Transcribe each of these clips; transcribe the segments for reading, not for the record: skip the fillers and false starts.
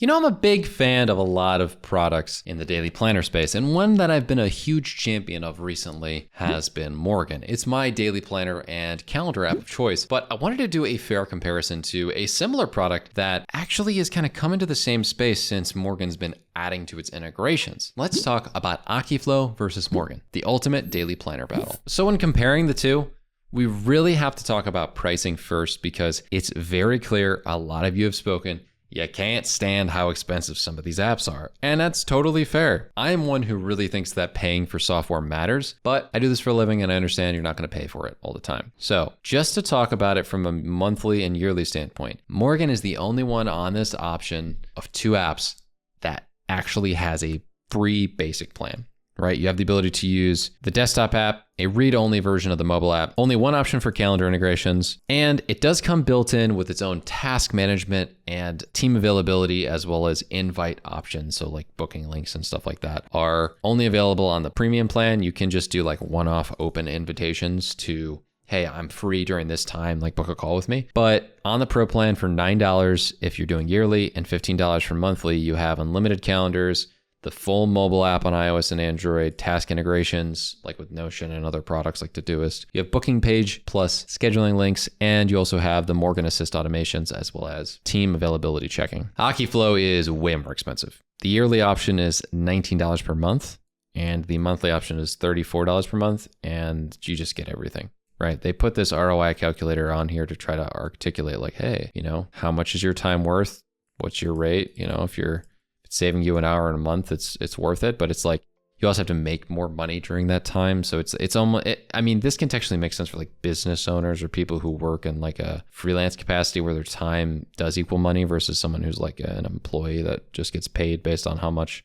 You know, I'm a big fan of a lot of products in the daily planner space, and one that I've been a huge champion of recently has been Morgen. It's my daily planner and calendar app of choice, but I wanted to do a fair comparison to a similar product that actually has kind of come into the same space since Morgen's been adding to its integrations. Let's talk about Akiflow versus Morgen, the ultimate daily planner battle. So when comparing the two, we really have to talk about pricing first because it's very clear, a lot of you have spoken, you can't stand how expensive some of these apps are. And that's totally fair. I am one who really thinks that paying for software matters, but I do this for a living and I understand you're not going to pay for it all the time. So just to talk about it from a monthly and yearly standpoint, Morgen is the only one on this option of two apps that actually has a free basic plan. Right? You have the ability to use the desktop app, a read-only version of the mobile app, only one option for calendar integrations, and it does come built in with its own task management and team availability, as well as invite options. So like booking links and stuff like that are only available on the premium plan. You can just do like one-off open invitations to, hey, I'm free during this time, like book a call with me. But on the pro plan for $9 if you're doing yearly and $15 for monthly, you have unlimited calendars, the full mobile app on iOS and Android, task integrations like with Notion and other products like Todoist. You have booking page plus scheduling links, and you also have the Morgen Assist automations as well as team availability checking. Akiflow is way more expensive. The yearly option is $19 per month, and the monthly option is $34 per month, and you just get everything. Right? They put this ROI calculator on here to try to articulate like, hey, how much is your time worth? What's your rate? If you're saving you an hour in a month, it's worth it. But it's like, you also have to make more money during that time. So it's almost, this contextually makes sense for like business owners or people who work in like a freelance capacity where their time does equal money versus someone who's like an employee that just gets paid based on how much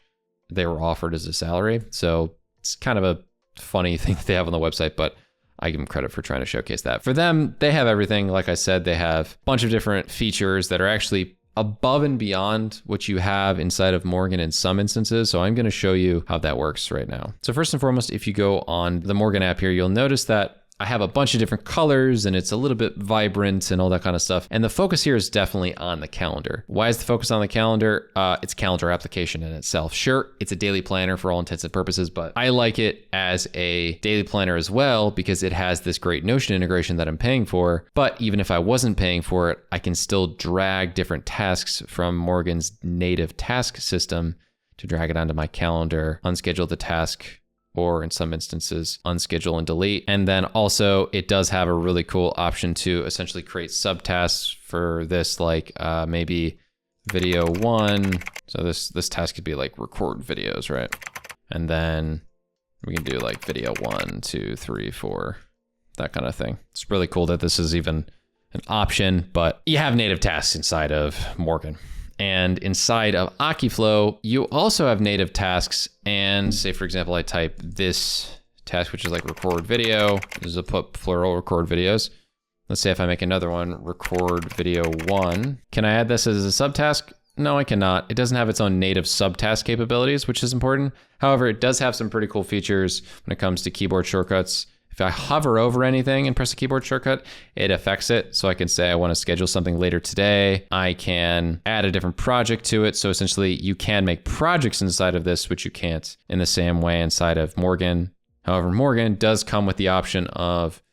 they were offered as a salary. So it's kind of a funny thing that they have on the website, but I give them credit for trying to showcase that. For them, they have everything. Like I said, they have a bunch of different features that are actually above and beyond what you have inside of Morgen in some instances. So I'm going to show you how that works right now. So first and foremost, if you go on the Morgen app here, you'll notice that I have a bunch of different colors and it's a little bit vibrant and all that kind of stuff. And the focus here is definitely on the calendar. Why is the focus on the calendar? It's a calendar application in itself. Sure, it's a daily planner for all intents and purposes, but I like it as a daily planner as well because it has this great Notion integration that I'm paying for. But even if I wasn't paying for it, I can still drag different tasks from Morgen's native task system to drag it onto my calendar, unschedule the task, or in some instances, unschedule and delete. And then also it does have a really cool option to essentially create subtasks for this, like maybe video 1. So this task could be like record videos, right? And then we can do like video 1, 2, 3, 4, that kind of thing. It's really cool that this is even an option, but you have native tasks inside of Morgen. And inside of Akiflow, you also have native tasks. And say, for example, I type this task, which is like record video. This is a put plural record videos. Let's say if I make another one, record video 1. Can I add this as a subtask? No, I cannot. It doesn't have its own native subtask capabilities, which is important. However, it does have some pretty cool features when it comes to keyboard shortcuts. If I hover over anything and press a keyboard shortcut, it affects it. So I can say I want to schedule something later today. I can add a different project to it. So essentially you can make projects inside of this, which you can't in the same way inside of Morgen. However, Morgen does come with the option of,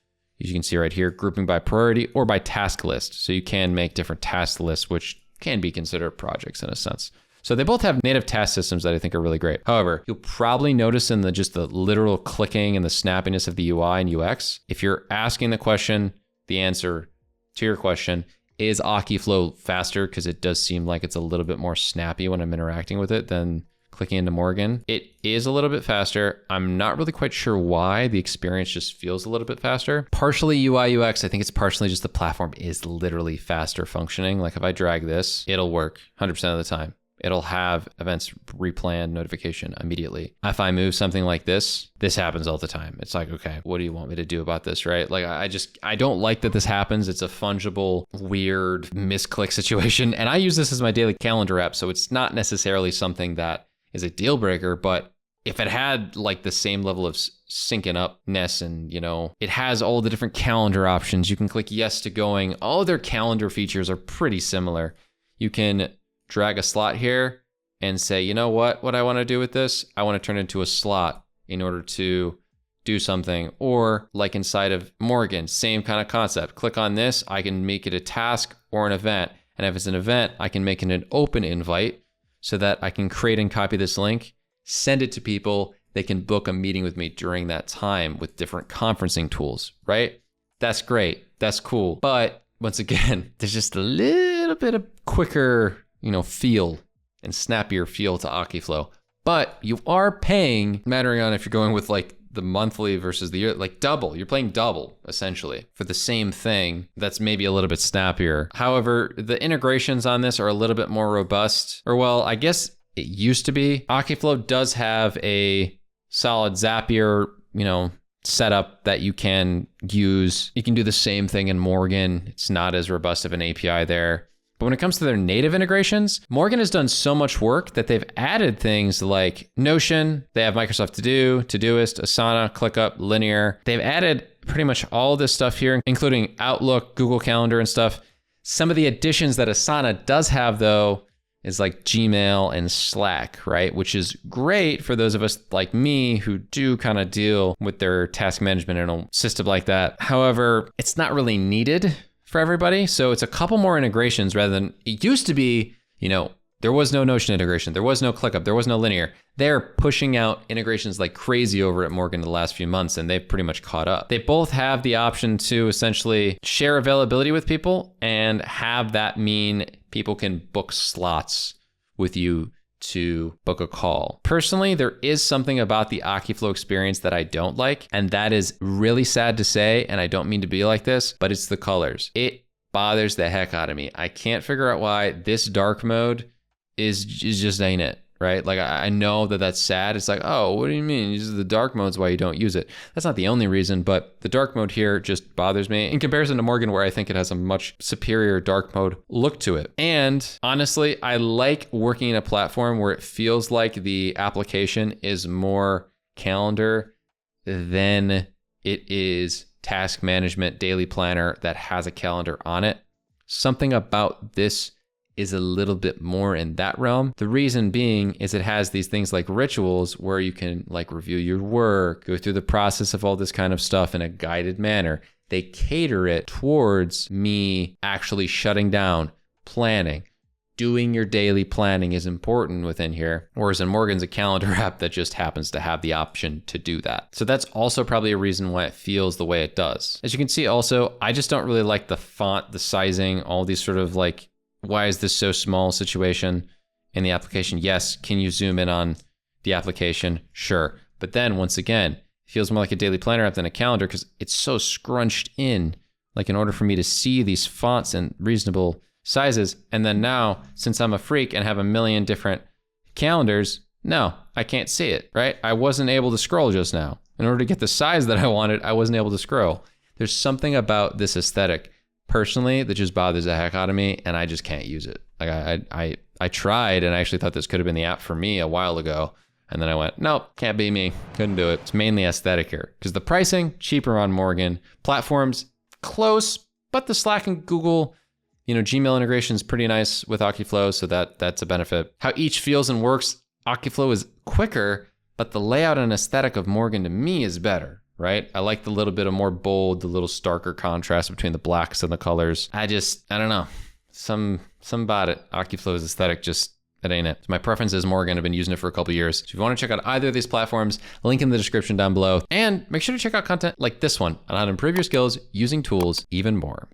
as you can see right here, grouping by priority or by task list. So you can make different task lists, which can be considered projects in a sense. So they both have native task systems that I think are really great. However, you'll probably notice in just the literal clicking and the snappiness of the UI and UX, if you're asking the question, the answer to your question, is Akiflow faster? Because it does seem like it's a little bit more snappy when I'm interacting with it than clicking into Morgen. It is a little bit faster. I'm not really quite sure why. The experience just feels a little bit faster. Partially UI UX, I think it's partially just the platform is literally faster functioning. Like if I drag this, it'll work 100% of the time. It'll have events replan notification immediately. If I move something like this happens all the time. It's like, okay, what do you want me to do about this, right? Like, I don't like that this happens. It's a fungible, weird misclick situation. And I use this as my daily calendar app. So it's not necessarily something that is a deal breaker, but if it had like the same level of syncing upness and, it has all the different calendar options, you can click yes to going. All their calendar features are pretty similar. You can drag a slot here and say, you know what I want to do with this? I want to turn it into a slot in order to do something. Or like inside of Morgan, same kind of concept. Click on this, I can make it a task or an event. And if it's an event, I can make it an open invite so that I can create and copy this link, send it to people. They can book a meeting with me during that time with different conferencing tools, right? That's great. That's cool. But once again, there's just a little bit of quicker, feel and snappier feel to Akiflow. But you are paying, mattering on if you're going with like the monthly versus the year, like double. You're paying double essentially for the same thing that's maybe a little bit snappier. However, the integrations on this are a little bit more robust, or well, I guess it used to be. Akiflow does have a solid Zapier, setup that you can use. You can do the same thing in Morgan. It's not as robust of an API there. But when it comes to their native integrations, Morgan has done so much work that they've added things like Notion. They have Microsoft To Do, Todoist, Asana, ClickUp, Linear. They've added pretty much all this stuff here, including Outlook, Google Calendar and stuff. Some of the additions that Asana does have though is like Gmail and Slack, right? Which is great for those of us like me who do kind of deal with their task management in a system like that. However, it's not really needed for everybody. So it's a couple more integrations rather than it used to be, there was no Notion integration. There was no ClickUp. There was no Linear. They're pushing out integrations like crazy over at Morgan the last few months, and they've pretty much caught up. They both have the option to essentially share availability with people and have that mean people can book slots with you to book a call. Personally, there is something about the Akiflow experience that I don't like, and that is really sad to say, and I don't mean to be like this, but it's the colors. It bothers the heck out of me. I can't figure out why this dark mode is just ain't it, right? Like I know that that's sad. It's like, oh, what do you mean? These are the dark modes why you don't use it. That's not the only reason, but the dark mode here just bothers me in comparison to Morgan, where I think it has a much superior dark mode look to it. And honestly, I like working in a platform where it feels like the application is more calendar than it is task management daily planner that has a calendar on it. Something about this is a little bit more in that realm. The reason being is it has these things like rituals where you can like review your work, go through the process of all this kind of stuff in a guided manner. They cater it towards me actually shutting down, planning. Doing your daily planning is important within here. Whereas in Morgan's a calendar app that just happens to have the option to do that. So that's also probably a reason why it feels the way it does. As you can see also, I just don't really like the font, the sizing, all these sort of like, why is this so small situation in the application? Yes, can you zoom in on the application? Sure. But then once again, it feels more like a daily planner app than a calendar because it's so scrunched in, like in order for me to see these fonts in reasonable sizes. And then now, since I'm a freak and have a million different calendars, no, I can't see it, right? I wasn't able to scroll just now. In order to get the size that I wanted, I wasn't able to scroll. There's something about this aesthetic personally that just bothers the heck out of me, and I just can't use it. Like I tried, and I actually thought this could have been the app for me a while ago, and then I went, nope, can't be me, couldn't do it. It's mainly aesthetic here because the pricing cheaper on Morgan, platforms close, but the Slack and Google, Gmail integration is pretty nice with Akiflow, so that's a benefit. How each feels and works, Akiflow is quicker, but the layout and aesthetic of Morgan to me is better. Right? I like the little bit of more bold, the little starker contrast between the blacks and the colors. I don't know. Some about it. Akiflow's aesthetic just, it ain't it. So my preference is Morgan. I've been using it for a couple years. So if you want to check out either of these platforms, link in the description down below. And make sure to check out content like this one on how to improve your skills using tools even more.